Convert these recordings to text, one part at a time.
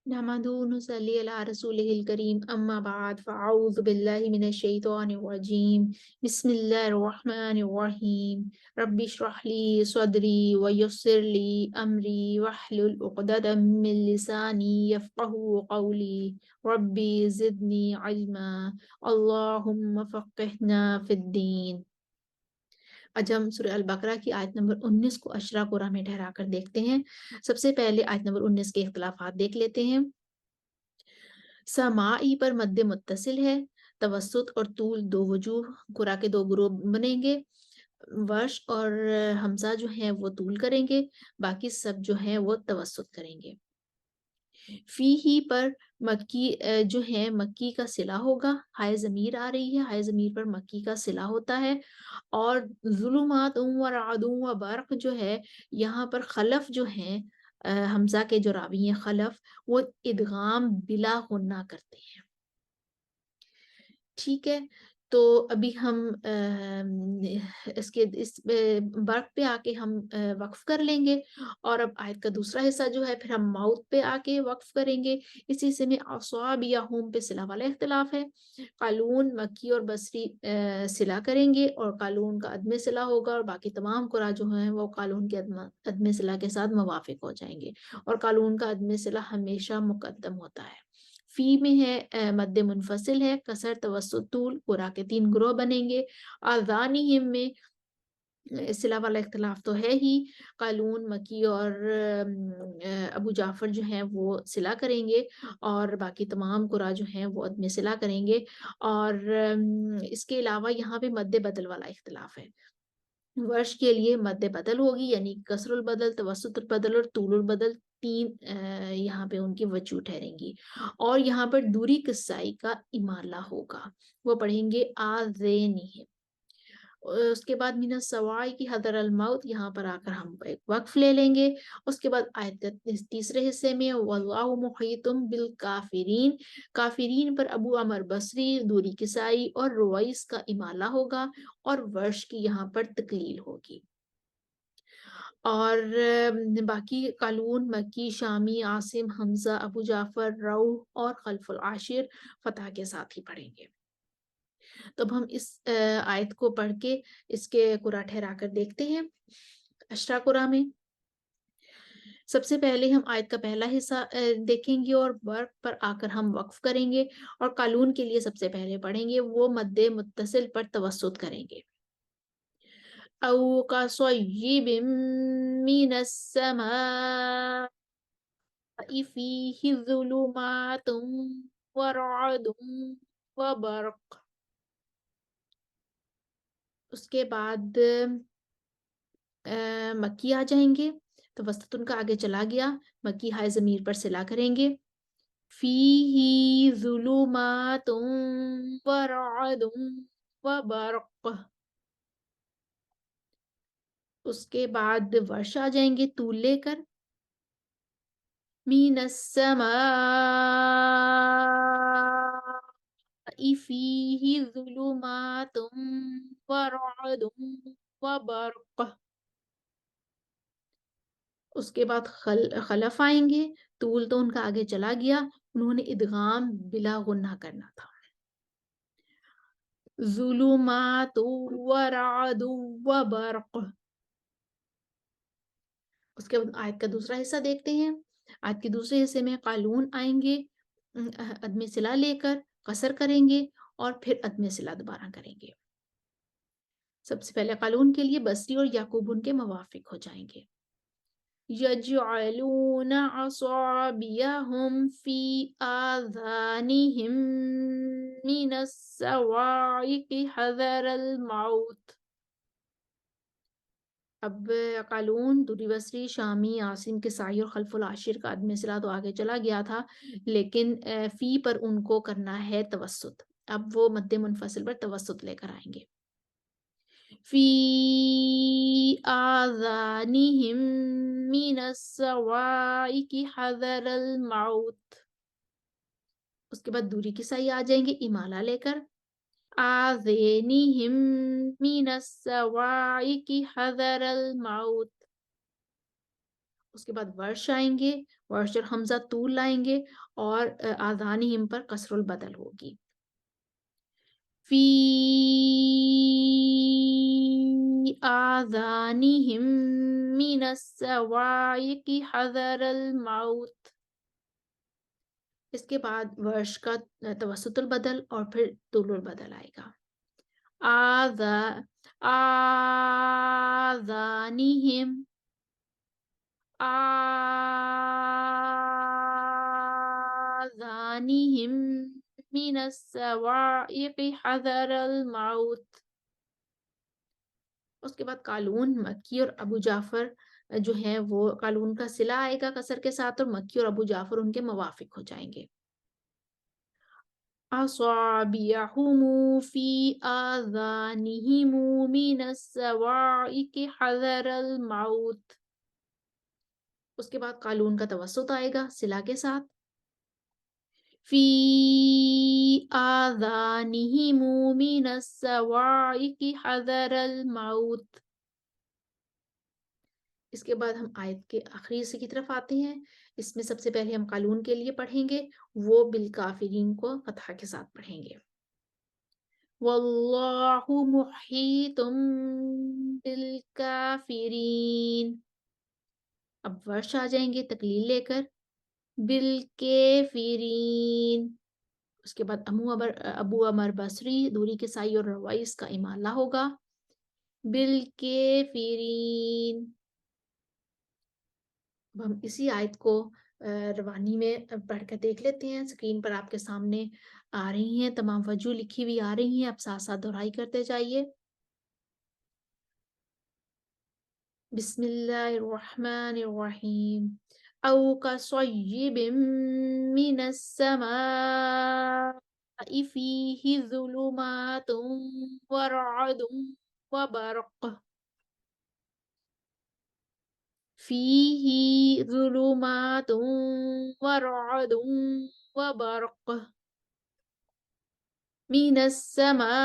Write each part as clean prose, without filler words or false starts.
नहमदुहु व नुसल्ली अला रसूलिहिल करीम अम्मा बाद फ़अऊज़ु बिल्लाहि मिनश शैतानिर रजीम बिस्मिल्लाहिर रहमानिर रहीम रब्बि इश्रह ली सदरी व यस्सिर ली अमरी वहलुल उक़दतम मिन लिसानी यफ़क़हू क़ौली रब्बी ज़िदनी इल्मा अल्लाहुम्मा फ़क़्हिना फ़िद्दीन। आज हम सूरह अल बकरा की आयत नंबर 19 को अशरा कुरान में ठहरा कर देखते हैं। सबसे पहले आयत नंबर 19 के इख्तिलाफात देख लेते हैं। समाई पर मद्दे मुत्तसिल है, तवस्सुत और तूल दो वजूह कुरा के दो ग्रुप बनेंगे। वर्श और हमजा जो है वो तूल करेंगे, बाकी सब जो है वो तवस्सुत करेंगे। फी ही पर मक्की जो है मक्की का सिला होगा, हाय ज़मीर आ रही है, हाय ज़मीर पर मक्की का सिला होता है। और ज़ुलुमातुन व रअदुन व बर्क़ जो है यहाँ पर खलफ जो है हमज़ा के जो रावी हैं खलफ वो इदगाम बिला गुन्ना करते हैं। ठीक है, तो अभी हम इसके इस बर्क़ पे आके हम वक़्फ़ कर लेंगे और अब आयत का दूसरा हिस्सा जो है फिर हम माउथ पे आके वक़्फ़ करेंगे। इसी से में अस्वाब या हुम पे सिला वाला इख्तिलाफ है। क़ालून, मक्की और बसरी सिला करेंगे और क़ालून का अदम सिला होगा और बाकी तमाम क़ुरा जो हैं वो क़ालून के अदम सिला के साथ मुवाफ़िक हो जाएँगे और क़ालून का अदम सिला हमेशा मुक़द्दम होता है। फ़ी में है मद्दे मुनफ़सिल है, कसर, तवस्सुत, तूल, क़ुरा के 3 ग्रोह बनेंगे। आज़ानिहिम में सिला वाला इख्तिलाफ तो है ही, क़ालून, मक्की और अबू जाफ़र जो हैं वो सिला करेंगे और बाकी तमाम क़ुरा जो हैं वो अदम सिला करेंगे और इसके अलावा यहाँ पे मद्दे बदल वाला इख्तिलाफ है। वर्ष के लिए मद्द बदल होगी यानी कसरुल बदल, तवस्सुतुल बदल और तूलुल बदल 3 यहाँ पे उनकी वजूह ठहरेंगी और यहाँ पर दूरी किस्साई का इमाला होगा। वो पढ़ेंगे आज़ेनिहिम। उसके बाद मिनस सवाई की हदर अल मौत यहाँ पर आकर हम एक वक़्फ़ ले लेंगे। उसके बाद आयत के इस तीसरे हिस्से में वल्लाहु मुहीतुम बिल काफ़िरीन, काफ़िरीन पर अबू अमर बसरी, दूरी किसाई और रुवैस का इमाला होगा और वर्ष की यहाँ पर तकलील होगी। और बाकी क़ालून, मक्की, शामी, आसिम, हमज़ा, अबू जाफ़र, रऊह और खल्फ़ुल आशिर फ़तह के साथ ही पढ़ेंगे। तो अब हम इस आयत को पढ़ के इसके क़ुरा ठहरा कर देखते हैं। अशरा क़ुरा में सबसे पहले हम आयत का पहला हिस्सा देखेंगे और वर्क पर आकर हम वक़्फ़ करेंगे और क़ालून के लिए सबसे पहले पढ़ेंगे वो मद्दे मुत्तसिल पर तवस्सुत करेंगे। औ कसय्यिबिम मिनस समाई फ़ीहि ज़ुलुमातुन व रअदुन व बर्क़। उसके बाद मक्की आ जाएँगे, तो वसतुन का आगे चला गया, मक्की हाय ज़मीर पर सिला करेंगे। फ़ीही ज़ुलुमातुन व रअदुन व बर्क़। उसके बाद वर्ष आ जाएँगे तूल लेकर। मिनस समाई फ़ीही ज़ुलुमातुन व रअदुन व बर्क़। उसके बाद खलफ आएँगे, तूल तो उनका आगे चला गया, उन्होंने इदगाम बिला गुन्ना करना था। ज़ुलुमातु व रअदु व बर्क़। उसके बाद आयत का दूसरा हिस्सा देखते हैं। आयत के दूसरे हिस्से में क़ालून आएँगे अदम सिला लेकर, कसर करेंगे और फिर अदम सिला दोबारा करेंगे। सबसे पहले क़ालून के लिए बसरी और याकूब उनके मुवाफ़िक हो जाएँगे। यजअलून असाबियहुम फ़ी आज़ानिहिम मिनस सवाइक़ि हज़रल मौत। अब क़ालून, दूरी बसरी, शामी, आसिम, किसाई और खल्फ़ुल आशिर का अदम सिला तो आगे चला गया था, लेकिन फ़ी पर उनको करना है तवस्सुत। अब वो मद्दे मुनफ़सिल पर तवस्सुत लेकर आएँगे। फ़ी आज़ानिहिम मिनस सवाइक़ि हज़रल मौत। उसके बाद दूरी किसाई आ जाएँगे इमाला लेकर। आज़ेनिहिम मिनस सवाइक़ि हज़रल मौत। اس کے بعد ورش آئیں گے، ورش اور حمزہ طول لائیں گے اور آذانہم پر کسر البدل ہوگی. فی آذانہم من الصواعق حذر الموت. اس کے بعد ورش کا توسط البدل اور پھر طول البدل آئے گا. آذانہم آذانہم من الصواعق حذر الموت. اس کے بعد قالون، مکی اور ابو جعفر جو ہیں وہ قالون کا صلہ آئے گا کسر کے ساتھ، اور مکی اور ابو جعفر ان کے موافق ہو جائیں گے. أصابعهم في آذانهم من الصواعق حذر الموت. اس کے بعد قالون کا توسط آئے گا صلہ کے ساتھ. فی آذانهم من الصواعق حذر الموت. اس کے بعد ہم آیت کے آخری حصے کی طرف آتے ہیں. اس میں سب سے پہلے ہم قالون کے لیے پڑھیں گے، وہ بالکافرین کو فتحہ کے ساتھ پڑھیں گے. واللہ محیط بالکافرین. اب ورش آ جائیں گے تقلیل لے کر، بالکافرین. اس کے بعد ابو عمر بصری، دوری کے سائی اور روائس کا امالہ ہوگا، بالکافرین. اب ہم اسی آیت کو روانی میں پڑھ کر دیکھ لیتے ہیں. اسکرین پر آپ کے سامنے آ رہی ہیں، تمام وجوہ لکھی ہوئی آ رہی ہیں، آپ ساتھ ساتھ دہرائی کرتے جائیے. بسم اللہ الرحمن الرحیم. او کصیب من السماء فیہ ظلمات ورعد وبرق. فیہ ظلمات ورعد وبرق من السماء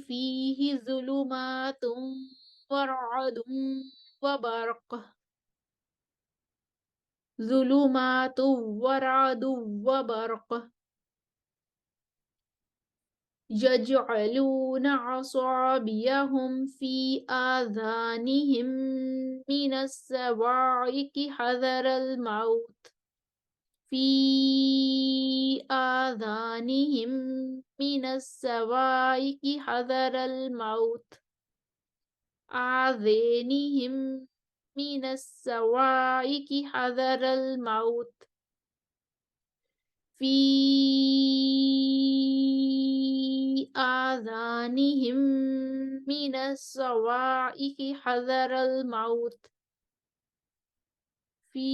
فیہ ظلمات ورعد وبرق. ظلمات ورعد وبرق. يجعلون أصابعهم في آذانهم من الصواعق حذر الموت. في آذانهم من الصواعق حذر الموت. آذانهم من الصواعق حذر الموت. في آذانهم من الصواعق حذر الموت. في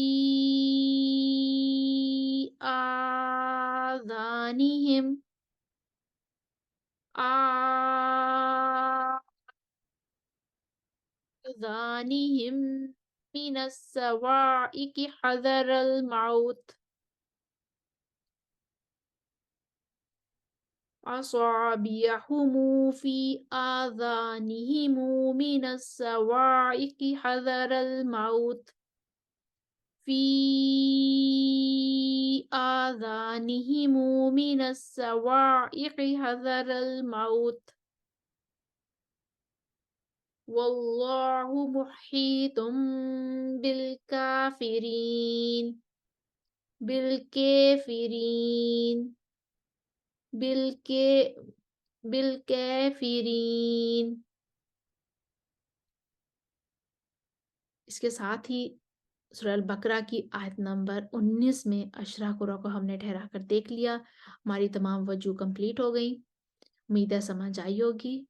آذانهم من الصواعق حذر الموت. أصابعهم في آذانهم من الصواعق حذر الموت. في آذانهم من الصواعق حذر الموت. والله محيط بالكافرين. بالكافرين. بالکافرین. اس کے ساتھ ہی سورہ البقرہ کی آیت نمبر 19 میں اشرا قرآ کو ہم نے ٹھہرا کر دیکھ لیا. ہماری تمام وجوہ کمپلیٹ ہو گئی. امید ہے سمجھ آئی ہوگی.